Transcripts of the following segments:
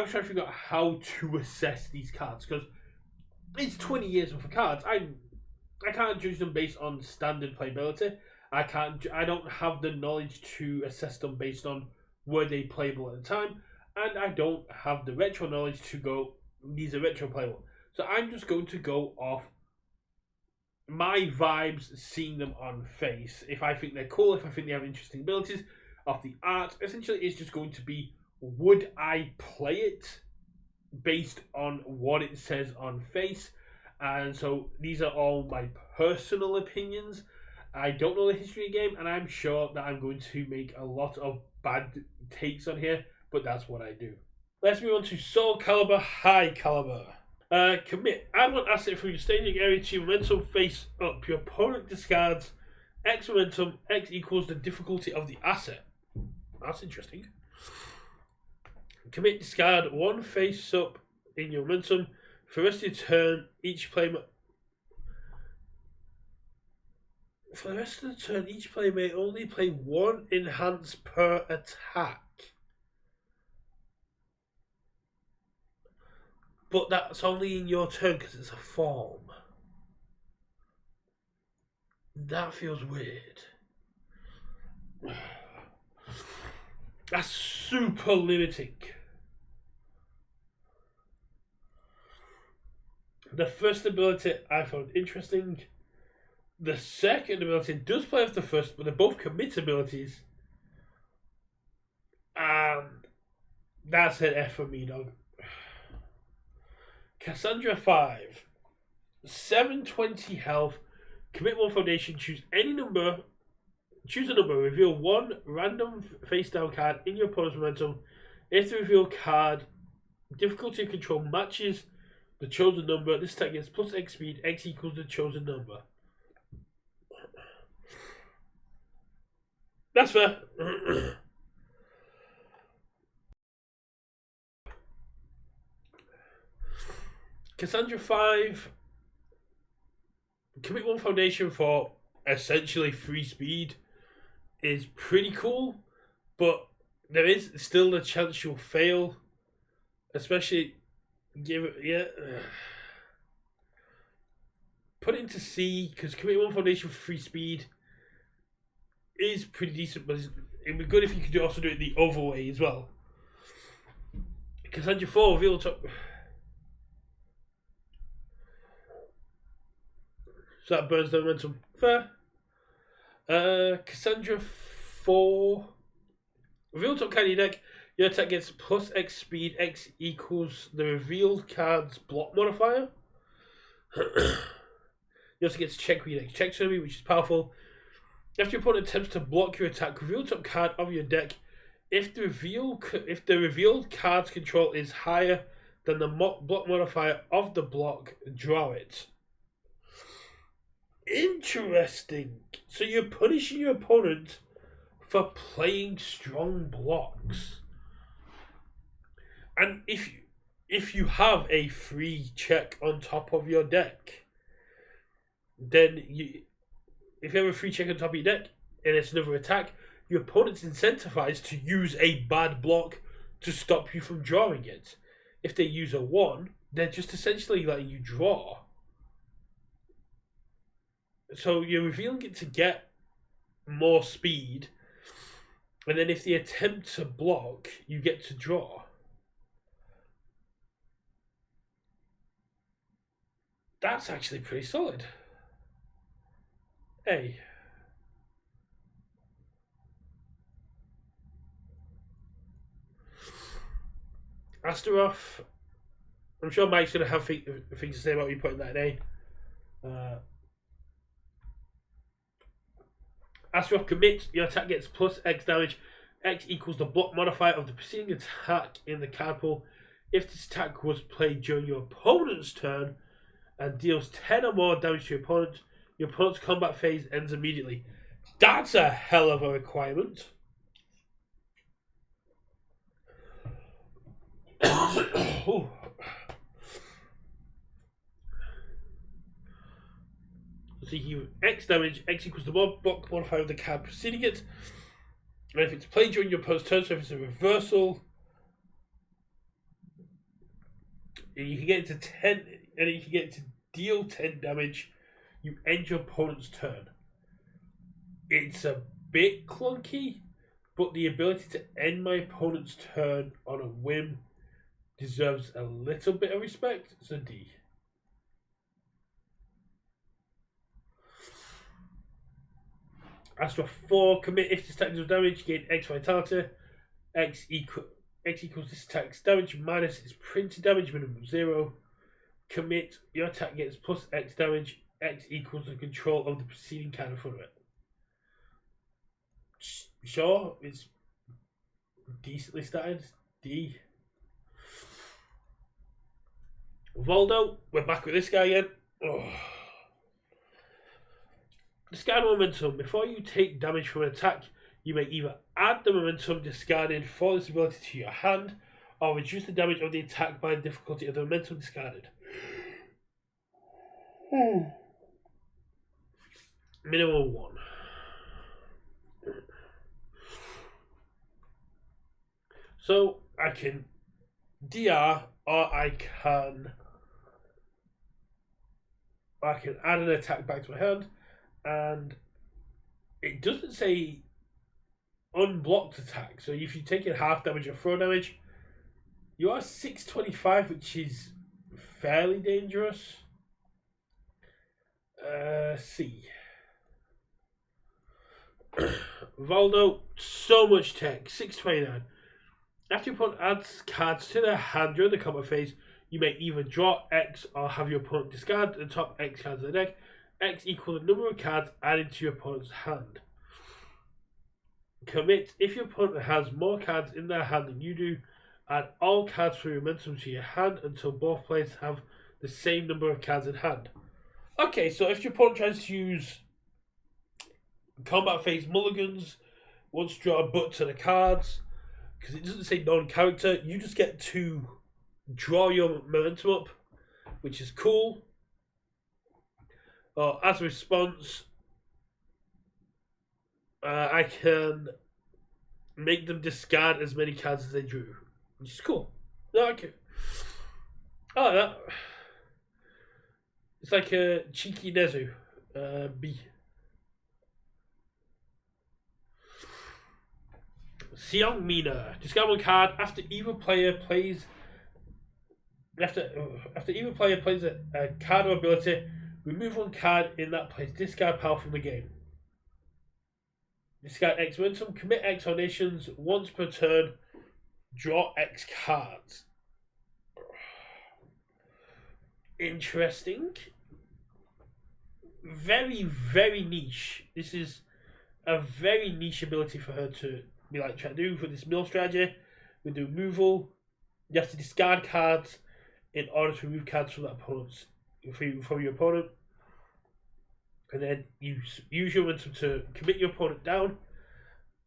I'm trying to figure out how to assess these cards because it's 20 years worth of cards. I can't judge them based on standard playability. I don't have the knowledge to assess them based on were they playable at the time, and I don't have the retro knowledge to go these are retro playable. So I'm just going to go off my vibes, seeing them on face. If I think they're cool, if I think they have interesting abilities, off the art, essentially it's just going to be would I play it based on what it says on face. And so these are all my personal opinions. I don't know the history of the game, and I'm sure that I'm going to make a lot of bad takes on here, but that's what I do. Let's move on to Soul Calibur High Caliber. Commit. Add one asset from your staging area to your momentum face up. Your opponent discards X momentum. X equals the difficulty of the asset. That's interesting. Commit, discard one face up in your momentum. For the rest of your turn, each player may only play one enhance per attack. But that's only in your turn because it's a form. That feels weird. That's super limiting. The first ability I found interesting. The second ability does play off the first, but they're both commit abilities. And that's an F for me, dog. Cassandra 5. 720 health. Commit one foundation. Choose any number. Choose a number. Reveal one random face down card in your opponent's momentum. If the revealed card difficulty of control matches the chosen number, this attack gets plus X speed. X equals the chosen number. That's fair. Cassandra 5. Commit one foundation for essentially free speed is pretty cool, but there is still a chance you'll fail, especially give it put it into C because commit one foundation for free speed is pretty decent, but it'd be good if you could also do it the other way as well. Cassandra 4 reveal top. So that burns the momentum. Fair. Cassandra 4. Reveal top card in your deck. Your attack gets plus X speed. X equals the revealed card's block modifier. You also get to check with your next check survey, which is powerful. After your opponent attempts to block your attack, reveal top card of your deck. If the revealed card's control is higher than the block modifier of the block, draw it. Interesting. So you're punishing your opponent for playing strong blocks. And if you have a free check on top of your deck, then if you have a free check on top of your deck and it's another attack, your opponent's incentivized to use a bad block to stop you from drawing it. If they use a 1, they're just essentially letting you draw. So you're revealing it to get more speed, and then if they attempt to block, you get to draw. That's actually pretty solid. Hey. Astaroth. I'm sure Mike's going to have things to say about you putting that in A. Astaroth commit. Your attack gets plus X damage. X equals the block modifier of the preceding attack in the card pool. If this attack was played during your opponent's turn and deals 10 or more damage to your opponent's combat phase ends immediately. That's a hell of a requirement. Oh. So you X damage, X equals the block modifier of the card preceding it. And if it's played during your opponent's turn, so if it's a reversal, and you can get to 10, and you can get to deal 10 damage. You end your opponent's turn. It's a bit clunky, but the ability to end my opponent's turn on a whim deserves a little bit of respect. It's a D. As for 4, commit if this attack does damage, gain X vitality. X equals this attack's damage minus its printed damage, minimum 0. Commit, your attack gets plus X damage. X equals the control of the preceding card in front of it. Sure, it's decently started. D. Voldo, we're back with this guy again. Oh. Discard momentum. Before you take damage from an attack, you may either add the momentum discarded for this ability to your hand, or reduce the damage of the attack by the difficulty of the momentum discarded. Minimum 1. So I can DR, or I can add an attack back to my hand, and it doesn't say unblocked attack. So if you take it half damage or 4 damage, you are 625, which is fairly dangerous. C. Valdo, so much tech, 629. After your opponent adds cards to their hand during the combat phase, you may either draw X or have your opponent discard the top X cards of the deck. X equals the number of cards added to your opponent's hand. Commit, if your opponent has more cards in their hand than you do, add all cards from your momentum to your hand until both players have the same number of cards in hand. Okay, so if your opponent tries to use combat phase mulligans, wants to draw a butt to the cards, because it doesn't say non-character, you just get to draw your momentum up, which is cool. As a response, I can make them discard as many cards as they drew, which is cool. Okay. Oh, that. It's like a cheeky Nezu. B. Xiong Mina. Discard 1 card after either player plays. After either player plays a card or ability, remove 1 card in that player's discard pile from the game. Discard X momentum. Commit X foundations once per turn. Draw X cards. Interesting. Very, very niche. This is a very niche ability for her to be like trying to do for this mill strategy. With the removal, you have to discard cards in order to remove cards from that opponent's from your opponent, and then you use your momentum to commit your opponent down.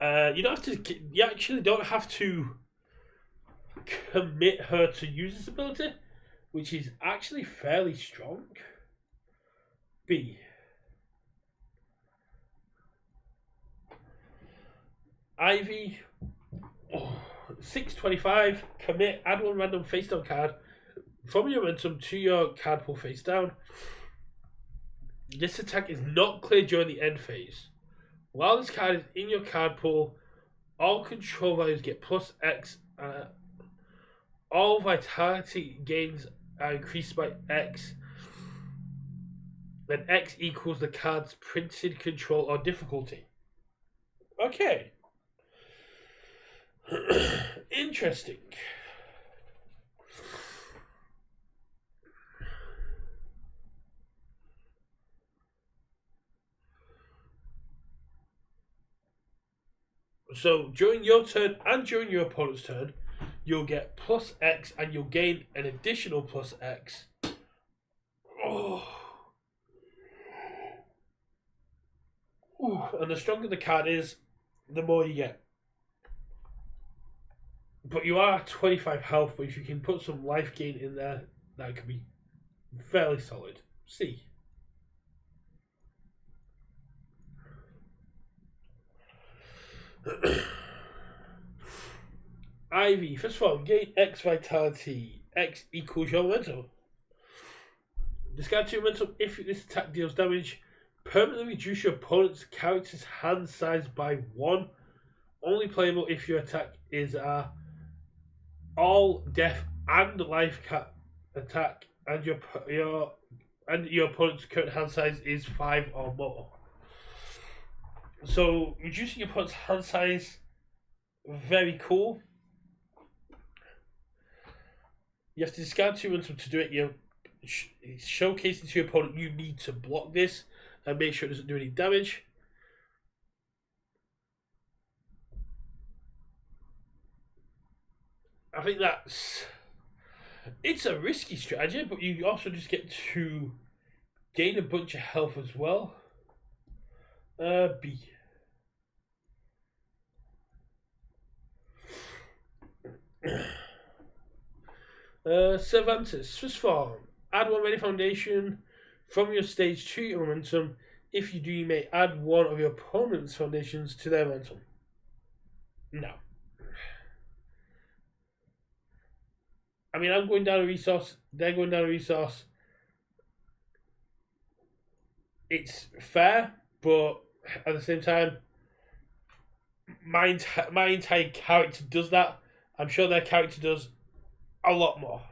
You don't have to. You actually don't have to commit her to use this ability, which is actually fairly strong. B. Ivy, 625. Commit, add 1 random face down card from your momentum to your card pool face down. This attack is not cleared during the end phase. While this card is in your card pool, all control values get plus X. All vitality gains are increased by X. Then X equals the card's printed control or difficulty. Okay. Interesting. So during your turn and during your opponent's turn, you'll get plus X and you'll gain an additional plus X. Oh. And the stronger the card is, the more you get. But you are 25 health, but if you can put some life gain in there, that could be fairly solid. C. Ivy, first of all, gain X vitality. X equals your momentum. Discard 2 momentum. If this attack deals damage, permanently reduce your opponent's character's hand size by 1. Only playable if your attack is all death and life attack, and your opponent's current hand size is 5 or more. So reducing your opponent's hand size, very cool. You have to discard 2 momentum to do it. You're showcasing to your opponent you need to block this and make sure it doesn't do any damage. I think it's a risky strategy, but you also just get to gain a bunch of health as well. B. Cervantes, Swiss form. Add 1 ready foundation from your stage to your momentum. If you do, you may add 1 of your opponent's foundations to their momentum. No. I mean, I'm going down a resource. They're going down a resource. It's fair, but at the same time, my entire character does that. I'm sure their character does a lot more.